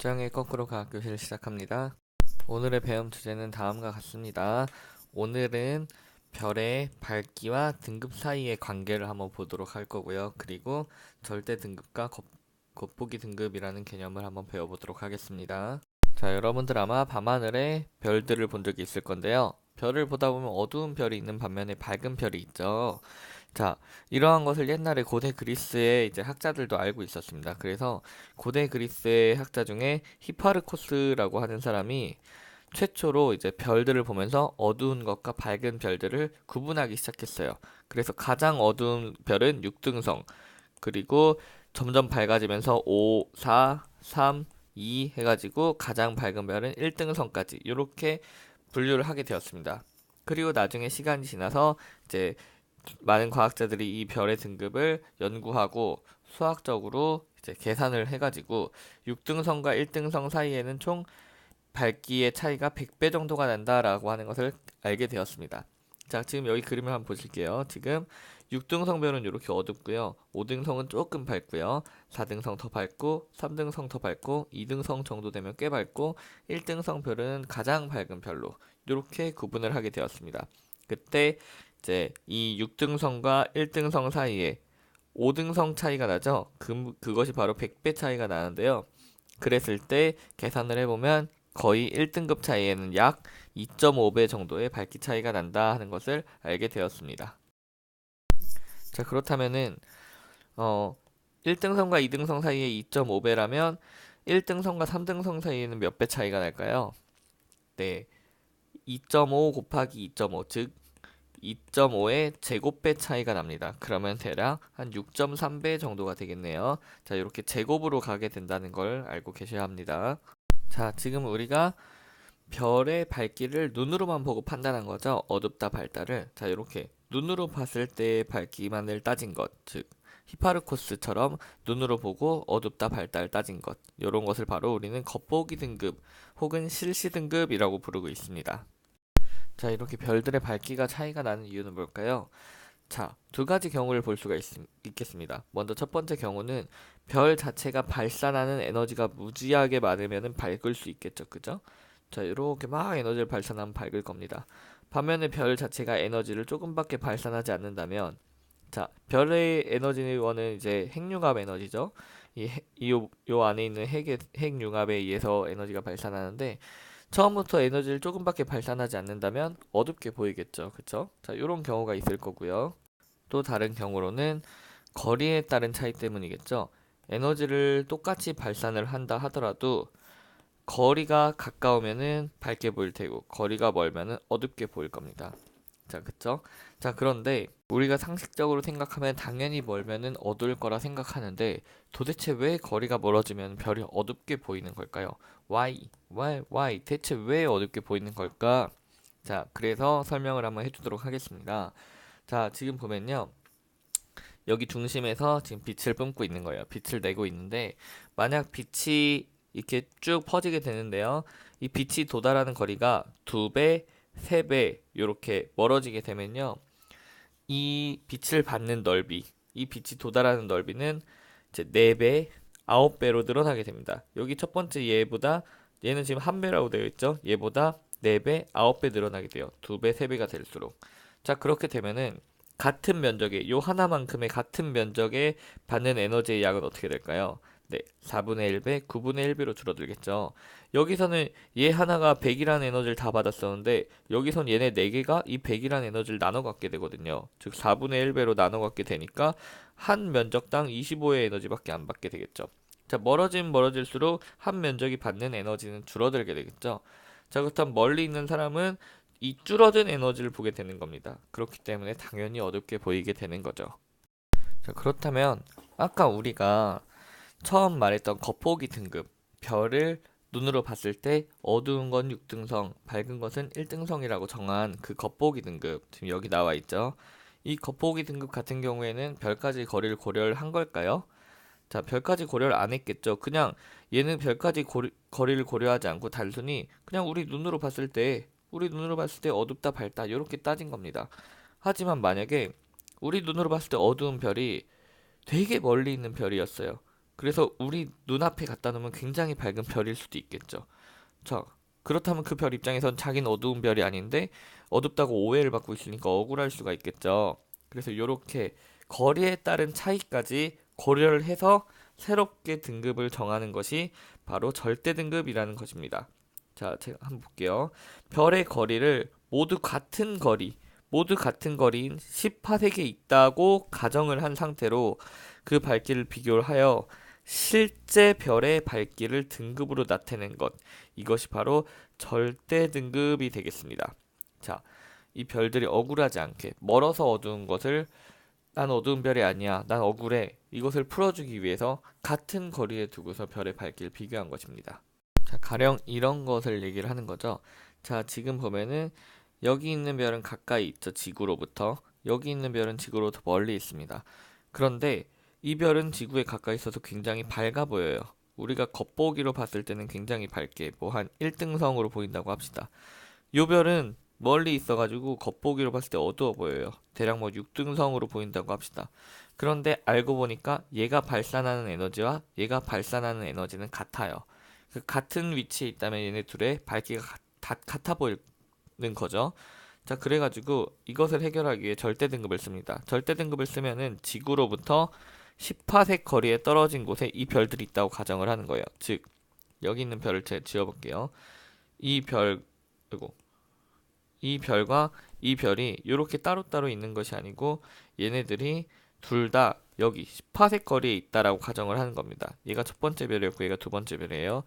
서영의 거꾸로 과학 교실을 시작합니다. 오늘의 배움 주제는 다음과 같습니다. 오늘은 별의 밝기와 등급 사이의 관계를 한번 보도록 할 거고요. 그리고 절대 등급과 겉보기 등급이라는 개념을 한번 배워보도록 하겠습니다. 자, 여러분들 아마 밤하늘에 별들을 본 적이 있을 건데요. 별을 보다 보면 어두운 별이 있는 반면에 밝은 별이 있죠. 자, 이러한 것을 옛날에 고대 그리스의 이제 학자들도 알고 있었습니다. 그래서 고대 그리스의 학자 중에 히파르코스라고 하는 사람이 최초로 이제 별들을 보면서 어두운 것과 밝은 별들을 구분하기 시작했어요. 그래서 가장 어두운 별은 6등성, 그리고 점점 밝아지면서 5, 4, 3, 2 해가지고 가장 밝은 별은 1등성까지 이렇게 분류를 하게 되었습니다. 그리고 나중에 시간이 지나서 이제 많은 과학자들이 이 별의 등급을 연구하고 수학적으로 이제 계산을 해가지고 6등성과 1등성 사이에는 총 밝기의 차이가 100배 정도가 난다라고 하는 것을 알게 되었습니다. 자, 지금 여기 그림을 한번 보실게요. 지금 6등성 별은 이렇게 어둡고요. 5등성은 조금 밝고요. 4등성 더 밝고 3등성 더 밝고 2등성 정도 되면 꽤 밝고 1등성 별은 가장 밝은 별로 이렇게 구분을 하게 되었습니다. 그때 이제 이 6등성과 1등성 사이에 5등성 차이가 나죠. 그것이 바로 100배 차이가 나는데요. 그랬을 때 계산을 해보면 거의 1등급 차이에는 약 2.5배 정도의 밝기 차이가 난다 하는 것을 알게 되었습니다. 자, 그렇다면은 1등성과 2등성 사이에 2.5배라면 1등성과 3등성 사이에는 몇 배 차이가 날까요? 네, 2.5 곱하기 2.5, 즉 2.5의 제곱배 차이가 납니다. 그러면 대략 한 6.3배 정도가 되겠네요. 자, 이렇게 제곱으로 가게 된다는 걸 알고 계셔야 합니다. 자, 지금 우리가 별의 밝기를 눈으로만 보고 판단한 거죠. 어둡다, 밝다를. 자, 이렇게 눈으로 봤을 때의 밝기만을 따진 것, 즉 히파르코스처럼 눈으로 보고 어둡다, 밝다를 따진 것. 이런 것을 바로 우리는 겉보기 등급 혹은 실시 등급이라고 부르고 있습니다. 자, 이렇게 별들의 밝기가 차이가 나는 이유는 뭘까요? 자, 두 가지 경우를 볼 수가 있겠습니다. 먼저 첫 번째 경우는 별 자체가 발산하는 에너지가 무지하게 많으면 밝을 수 있겠죠. 그죠? 자, 이렇게 막 에너지를 발산하면 밝을 겁니다. 반면에 별 자체가 에너지를 조금밖에 발산하지 않는다면, 자, 별의 에너지원은 이제 핵융합 에너지죠. 요 안에 있는 핵융합에 의해서 에너지가 발산하는데, 처음부터 에너지를 조금밖에 발산하지 않는다면 어둡게 보이겠죠. 그쵸? 자, 이런 경우가 있을 거고요. 또 다른 경우로는 거리에 따른 차이 때문이겠죠. 에너지를 똑같이 발산을 한다 하더라도 거리가 가까우면은 밝게 보일 테고 거리가 멀면은 어둡게 보일 겁니다. 자, 그쵸? 자, 그런데 우리가 상식적으로 생각하면 당연히 멀면은 어두울 거라 생각하는데 도대체 왜 거리가 멀어지면 별이 어둡게 보이는 걸까요? Why? 대체 왜 어둡게 보이는 걸까? 자, 그래서 설명을 한번 해주도록 하겠습니다. 자, 지금 보면요. 여기 중심에서 지금 빛을 뿜고 있는 거예요. 빛을 내고 있는데 만약 빛이 이렇게 쭉 퍼지게 되는데요. 이 빛이 도달하는 거리가 2배, 3배 이렇게 멀어지게 되면요. 이 빛을 받는 넓이, 이 빛이 도달하는 넓이는 이제 4배, 9배로 늘어나게 됩니다. 여기 첫 번째 얘보다 얘는 지금 1배라고 되어 있죠. 얘보다 4배, 9배 늘어나게 돼요. 2배, 3배가 될수록. 자, 그렇게 되면은 같은 면적의 요 하나만큼의 같은 면적에 받는 에너지의 양은 어떻게 될까요? 네, 4분의 1배, 9분의 1배로 줄어들겠죠. 여기서는 얘 하나가 100이라는 에너지를 다 받았었는데 여기선 얘네 4개가 이 100이라는 에너지를 나눠 갖게 되거든요. 즉 4분의 1배로 나눠 갖게 되니까 한 면적당 25의 에너지밖에 안 받게 되겠죠. 자, 멀어지면 멀어질수록 한 면적이 받는 에너지는 줄어들게 되겠죠. 자, 그렇다면 멀리 있는 사람은 이 줄어든 에너지를 보게 되는 겁니다. 그렇기 때문에 당연히 어둡게 보이게 되는 거죠. 자, 그렇다면 아까 우리가 처음 말했던 겉보기 등급, 별을 눈으로 봤을 때 어두운 건 6등성, 밝은 것은 1등성이라고 정한 그 겉보기 등급, 지금 여기 나와 있죠. 이 겉보기 등급 같은 경우에는 별까지 거리를 고려를 한 걸까요? 자, 별까지 고려를 안 했겠죠. 그냥 얘는 별까지 거리를 고려하지 않고 단순히 그냥 우리 눈으로 봤을 때 어둡다 밝다 이렇게 따진 겁니다. 하지만 만약에 우리 눈으로 봤을 때 어두운 별이 되게 멀리 있는 별이었어요. 그래서 우리 눈앞에 갖다 놓으면 굉장히 밝은 별일 수도 있겠죠. 자, 그렇다면 그 별 입장에선 자기는 어두운 별이 아닌데 어둡다고 오해를 받고 있으니까 억울할 수가 있겠죠. 그래서 이렇게 거리에 따른 차이까지 고려를 해서 새롭게 등급을 정하는 것이 바로 절대 등급이라는 것입니다. 자, 제가 한번 볼게요. 별의 거리를 모두 같은 거리인 10파섹에 있다고 가정을 한 상태로 그 밝기를 비교를 하여 실제 별의 밝기를 등급으로 나타낸 것. 이것이 바로 절대 등급이 되겠습니다. 자, 이 별들이 억울하지 않게 멀어서 어두운 것을 난 어두운 별이 아니야, 난 억울해, 이것을 풀어주기 위해서 같은 거리에 두고서 별의 밝기를 비교한 것입니다. 자, 가령 이런 것을 얘기를 하는 거죠. 자, 지금 보면은 여기 있는 별은 가까이 있죠, 지구로부터. 여기 있는 별은 지구로부터 멀리 있습니다. 그런데 이 별은 지구에 가까이 있어서 굉장히 밝아 보여요. 우리가 겉보기로 봤을 때는 굉장히 밝게 뭐 한 1등성으로 보인다고 합시다. 이 별은 멀리 있어가지고 겉보기로 봤을 때 어두워 보여요. 대략 뭐 6등성으로 보인다고 합시다. 그런데 알고 보니까 얘가 발산하는 에너지와 얘가 발산하는 에너지는 같아요. 그 같은 위치에 있다면 얘네 둘의 밝기가 같아 보이는 거죠. 자, 그래가지고 이것을 해결하기 위해 절대 등급을 씁니다. 절대 등급을 쓰면은 지구로부터 10파섹 거리에 떨어진 곳에 이 별들이 있다고 가정을 하는 거예요. 즉, 여기 있는 별을 제가 지어볼게요. 이 별, 그리고 이 별과 이 별이 이렇게 따로따로 있는 것이 아니고 얘네들이 둘 다 여기 10파섹 거리에 있다라고 가정을 하는 겁니다. 얘가 첫 번째 별이었고 얘가 두 번째 별이에요.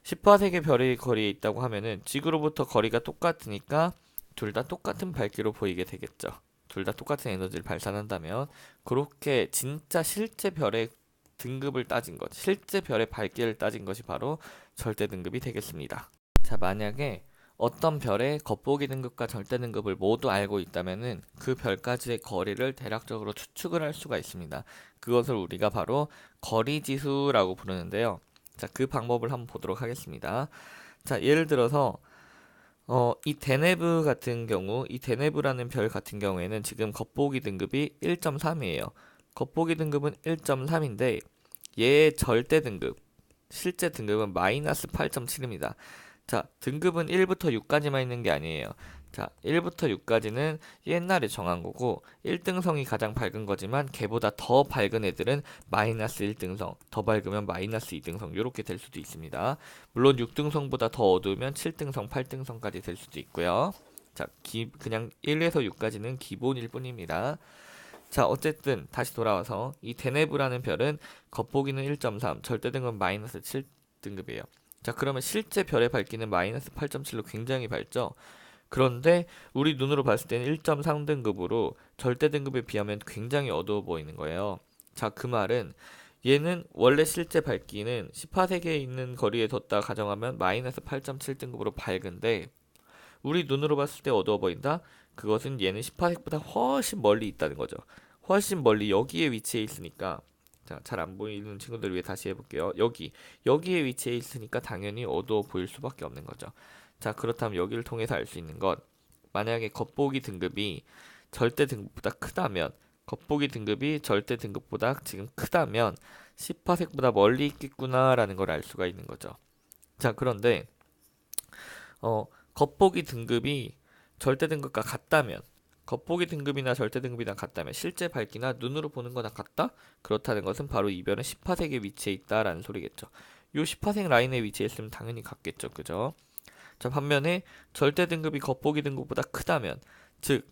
10파섹의 별의 거리에 있다고 하면은 지구로부터 거리가 똑같으니까 둘 다 똑같은 밝기로 보이게 되겠죠. 둘 다 똑같은 에너지를 발산한다면 그렇게 진짜 실제 별의 등급을 따진 것, 실제 별의 밝기를 따진 것이 바로 절대 등급이 되겠습니다. 자, 만약에 어떤 별의 겉보기 등급과 절대 등급을 모두 알고 있다면은 그 별까지의 거리를 대략적으로 추측을 할 수가 있습니다. 그것을 우리가 바로 거리지수라고 부르는데요. 자, 그 방법을 한번 보도록 하겠습니다. 자, 예를 들어서 이 데네브 같은 경우, 이 데네브라는 별 같은 경우에는 지금 겉보기 등급이 1.3이에요. 겉보기 등급은 1.3인데 얘의 절대 등급, 실제 등급은 마이너스 8.7입니다. 자, 등급은 1부터 6까지만 있는 게 아니에요. 자, 1부터 6까지는 옛날에 정한 거고 1등성이 가장 밝은 거지만 걔보다 더 밝은 애들은 마이너스 1등성, 더 밝으면 마이너스 2등성 이렇게 될 수도 있습니다. 물론 6등성보다 더 어두우면 7등성, 8등성까지 될 수도 있고요. 자, 그냥 1에서 6까지는 기본일 뿐입니다. 자, 어쨌든 다시 돌아와서 이 데네브라는 별은 겉보기는 1.3, 절대 등급은 마이너스 7등급이에요. 자, 그러면 실제 별의 밝기는 마이너스 8.7로 굉장히 밝죠? 그런데 우리 눈으로 봤을 때는 1.3등급으로 절대 등급에 비하면 굉장히 어두워 보이는 거예요. 자, 그 말은 얘는 원래 실제 밝기는 10파세계에 있는 거리에 뒀다 가정하면 마이너스 8.7등급으로 밝은데 우리 눈으로 봤을 때 어두워 보인다? 그것은 얘는 10파섹보다 훨씬 멀리 있다는 거죠. 훨씬 멀리 여기에 위치해 있으니까 자, 잘 안 보이는 친구들을 위해 다시 해볼게요. 여기에 위치해 있으니까 당연히 어두워 보일 수밖에 없는 거죠. 자, 그렇다면 여기를 통해서 알 수 있는 것, 만약에 겉보기 등급이 절대 등급보다 크다면, 겉보기 등급이 절대 등급보다 지금 크다면 10파섹보다 멀리 있겠구나라는 걸 알 수가 있는 거죠. 자, 그런데 겉보기 등급이 절대 등급과 같다면, 겉보기 등급이나 절대 등급이나 같다면 실제 밝기나 눈으로 보는 거나 같다? 그렇다는 것은 바로 이 별은 10파섹에 위치해 있다라는 소리겠죠. 요 10파섹 라인에 위치해 있으면 당연히 같겠죠. 그죠? 자, 반면에 절대 등급이 겉보기 등급보다 크다면, 즉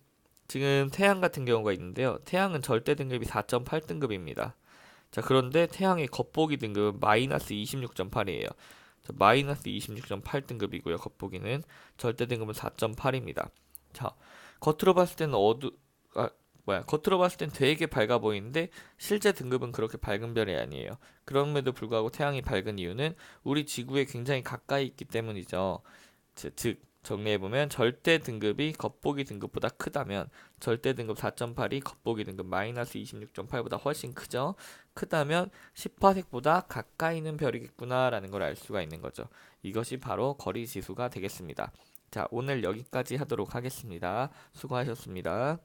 지금 태양 같은 경우가 있는데요. 태양은 절대 등급이 4.8등급입니다. 자, 그런데 태양의 겉보기 등급은 마이너스 26.8이에요. 마이너스 26.8등급이고요. 겉보기는 절대 등급은 4.8입니다. 자, 겉으로 봤을 때는 겉으로 봤을 땐 되게 밝아 보이는데 실제 등급은 그렇게 밝은 별이 아니에요. 그럼에도 불구하고 태양이 밝은 이유는 우리 지구에 굉장히 가까이 있기 때문이죠. 즉 정리해보면 절대 등급이 겉보기 등급보다 크다면 절대 등급 4.8이 겉보기 등급 마이너스 26.8보다 훨씬 크죠. 크다면 10파섹보다 가까이 있는 별이겠구나 라는 걸 알 수가 있는 거죠. 이것이 바로 거리 지수가 되겠습니다. 자, 오늘 여기까지 하도록 하겠습니다. 수고하셨습니다.